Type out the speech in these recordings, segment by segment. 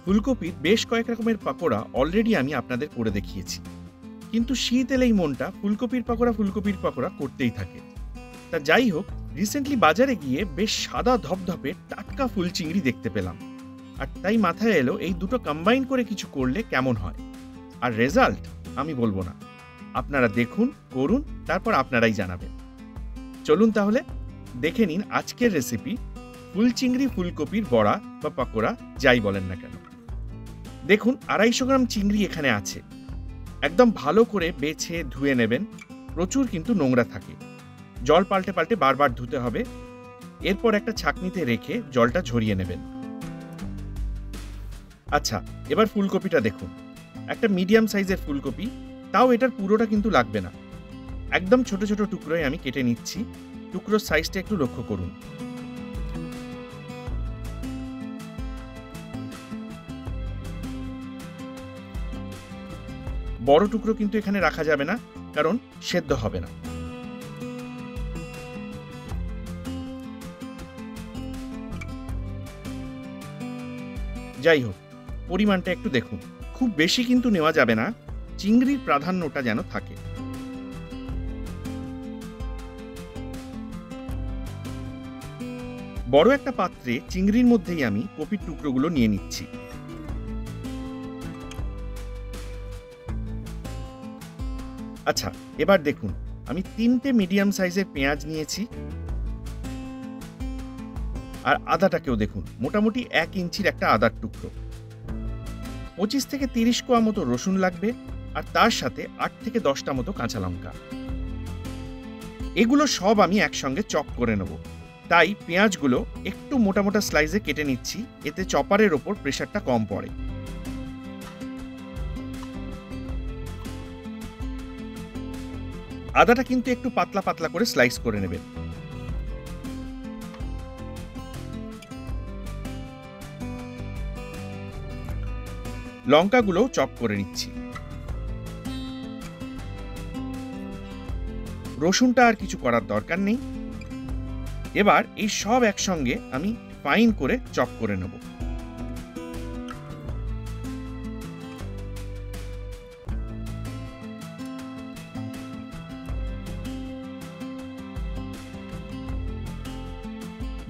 ফুলকপির বেশ কয়েক রকমের পাকোড়া অলরেডি আমি আপনাদের করে দেখিয়েছি, কিন্তু শীত এলেই মনটা ফুলকপির পাকোড়া করতেই থাকে। তা যাই হোক, রিসেন্টলি বাজারে গিয়ে বেশ সাদা ধপধপে টাটকা ফুল চিংড়ি দেখতে পেলাম, আর তাই মাথায় এলো এই দুটো কম্বাইন করে কিছু করলে কেমন হয়। আর রেজাল্ট আমি বলবো না, আপনারা দেখুন, করুন, তারপর আপনারাই জানাবেন। চলুন তাহলে দেখে নিন আজকের রেসিপি, ফুল চিংড়ি ফুলকপির বড়া বা পাকোড়া যাই বলেন না কেন। দেখুন 250 গ্রাম চিংড়ি এখানে আছে। একদম ভালো করে বেছে ধুয়ে নেবেন, প্রচুর কিন্তু নোংরা থাকে, জল পাল্টে পাল্টে বারবার ধুতে হবে। এরপর একটা ছাঁকনিতে রেখে জলটা ঝরিয়ে নেবেন। আচ্ছা, এবার ফুলকপিটা দেখুন, একটা মিডিয়াম সাইজের ফুলকপি, তাও এটার পুরোটা কিন্তু লাগবে না, একদম ছোট ছোট টুকরোয় আমি কেটে নিচ্ছি। টুকরোর সাইজটা একটু লক্ষ্য করুন। বড় টুকরো কিন্তু এখানে রাখা যাবে না, কারণ সেদ্ধ হবে না। যাই হোক, পরিমাণটা একটু দেখুন, খুব বেশি কিন্তু নেওয়া যাবে না, চিংড়ির প্রাধান্যটা যেন থাকে। বড় একটা পাত্রে চিংড়ির মধ্যেই আমি কপির টুকরোগুলো নিয়ে নিচ্ছি। আচ্ছা, এবার দেখুন, আমি 3টে মিডিয়াম সাইজের পেঁয়াজ নিয়েছি, আর আদাটাকেও দেখুন, মোটামুটি 1 ইঞ্চির একটা আদার টুকরো। 25 থেকে 30 কোয়া মতো রসুন লাগবে, আর তার সাথে 8 থেকে 10টা মতো কাঁচা লঙ্কা। এগুলো সব আমি একসঙ্গে চপ করে নেব, তাই পেঁয়াজগুলো একটু মোটা মোটা স্লাইসে কেটে নিচ্ছি, এতে চপারের ওপর প্রেসারটা কম পড়ে। আদাটা কিন্তু একটু পাতলা পাতলা করে স্লাইস করে নেবেন। লঙ্কাগুলো চপ করে নিচ্ছি। রসুনটা আর কিছু করার দরকার নেই। এবার এই সব একসঙ্গে আমি ফাইন করে চপ করে নেব।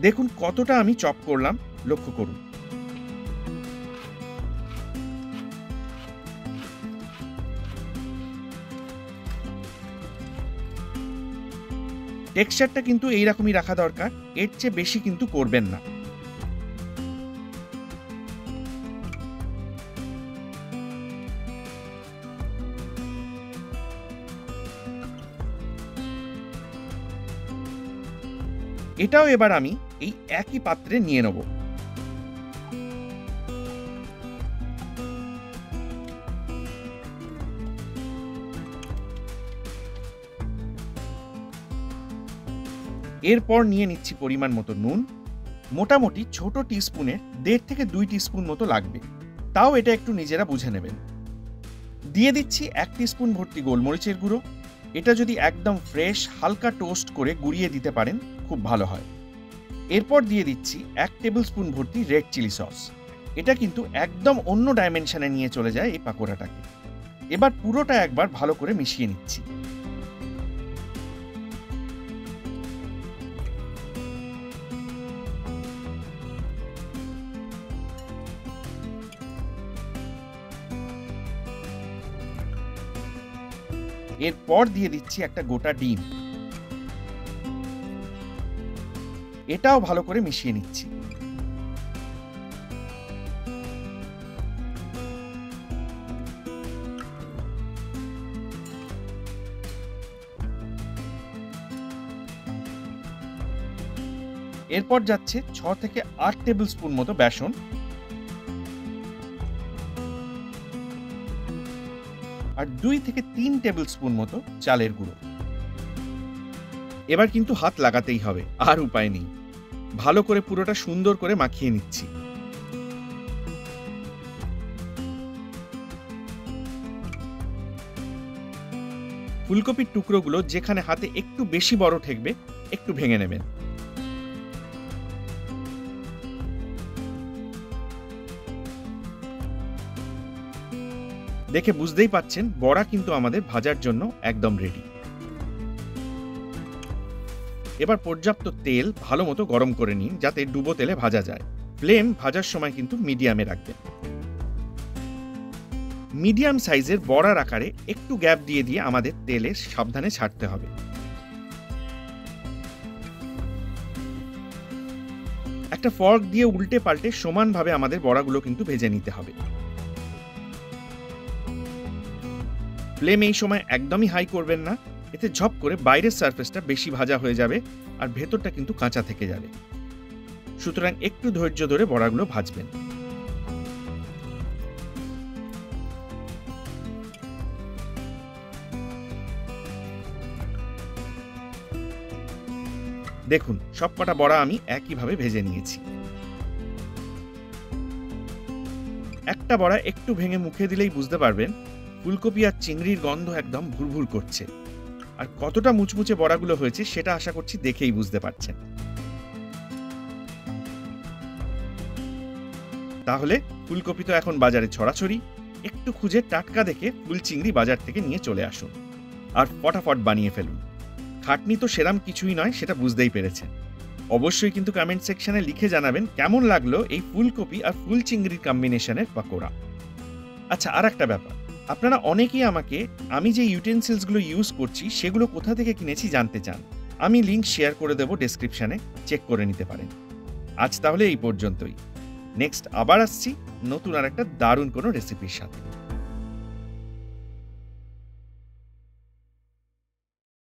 দেখুন কতটা আমি চপ করলাম, লক্ষ্য করুন। টেক্সচারটা কিন্তু এইরকমই রাখা দরকার, এর চেয়ে বেশি কিন্তু করবেন না। এটাও এবার আমি এই একই পাত্রে নিয়ে নেব। এরপর নিয়ে নিচ্ছি পরিমাণ মতো নুন, মোটামুটি ছোট টিস্পুনের 1.5 থেকে 2 টিস্পুন মতো লাগবে, তাও এটা একটু নিজেরা বুঝে নেবেন। দিয়ে দিচ্ছি 1 টিস্পুন ভর্তি গোলমরিচের গুঁড়ো, এটা যদি একদম ফ্রেশ হালকা টোস্ট করে গুঁড়িয়ে দিতে পারেন খুব ভালো হয়। এরপর দিয়ে দিচ্ছি 1 টেবিল স্পুন ভর্তি রেড চিলি সস, এটা কিন্তু একদম অন্য ডাইমেনশনে নিয়ে চলে যায় এই পাকোড়াটাকে। এবার পুরোটা একবার ভালো করে মিশিয়ে নিচ্ছি। এরপর দিয়ে দিচ্ছি একটা গোটা ডিম, এটাও ভালো করে মিশিয়ে নিচ্ছি। এরপর যাচ্ছে 6 থেকে 8 টেবিল স্পুন মতো বেসন, আর 2 থেকে 3 টেবিল স্পুন মতো চালের গুঁড়ো। এবার কিন্তু হাত লাগাতেই হবে, আর উপায় নেই। ভালো করে পুরোটা সুন্দর করে মাখিয়ে নিচ্ছি। ফুলকপির টুকরোগুলো যেখানে হাতে একটু বেশি বড় ঠেকবে একটু ভেঙে নেবেন। দেখে বুঝতেই পাচ্ছেন বড়া কিন্তু আমাদের ভাজার জন্য একদম রেডি। এবার পর্যাপ্ত তেল ভালো মতো গরম করে নিন যাতে ডুবো তেলে ভাজা যায়। ফ্লেম ভাজার সময় কিন্তু মিডিয়ামে রাখবেন। মিডিয়াম সাইজের বড়ার আকারে একটু গ্যাপ দিয়ে দিয়ে আমাদের তেলে সাবধানে ছাড়তে হবে। একটা ফর্ক দিয়ে উল্টে পাল্টে সমানভাবে আমাদের বড়াগুলো কিন্তু ভেজে নিতে হবে। ফ্লেম এই সময় একদমই হাই করবেন না, এতে ঝপ করে বাইরের সারফেসটা বেশি ভাজা হয়ে যাবে আর ভেতরটা কিন্তু কাঁচা থেকে যাবে। সুতরাং একটু ধৈর্য ধরে বড়াগুলো ভাজবেন। দেখুন সবকটা বড়া আমি একইভাবে ভেজে নিয়েছি। একটা বড়া একটু ভেঙে মুখে দিলেই বুঝতে পারবেন ফুলকপি আর চিংড়ির গন্ধ একদম ভুরভুর করছে। আর কতটা মুচমুচে বড়াগুলো হয়েছে সেটা আশা করছি দেখেই বুঝতে পারছেন। তাহলে ফুলকপি তো এখন বাজারে ছড়াছড়ি, একটু খুঁজে টাটকা দেখে ফুল চিংড়ি বাজার থেকে নিয়ে চলে আসুন আর ফটাফট বানিয়ে ফেলুন। খাটনি তো সেরাম কিছুই নয়, সেটা বুঝতেই পেরেছেন। অবশ্যই কিন্তু কমেন্ট সেকশনে লিখে জানাবেন কেমন লাগলো এই ফুলকপি আর ফুল চিংড়ির কম্বিনেশনের পাকোড়া। আচ্ছা, আর একটা ব্যাপার, আপনারা অনেকেই আমাকে আমি যে ইউটেনসিলসগুলো ইউজ করছি সেগুলো কোথা থেকে কিনেছি জানতে চান। আমি লিংক শেয়ার করে দেবো ডেসক্রিপশনে, চেক করে নিতে পারেন। আজ তাহলে এই পর্যন্তই। নেক্সট আবার আসছি নতুন আর একটা দারুণ কোনো রেসিপির সাথে।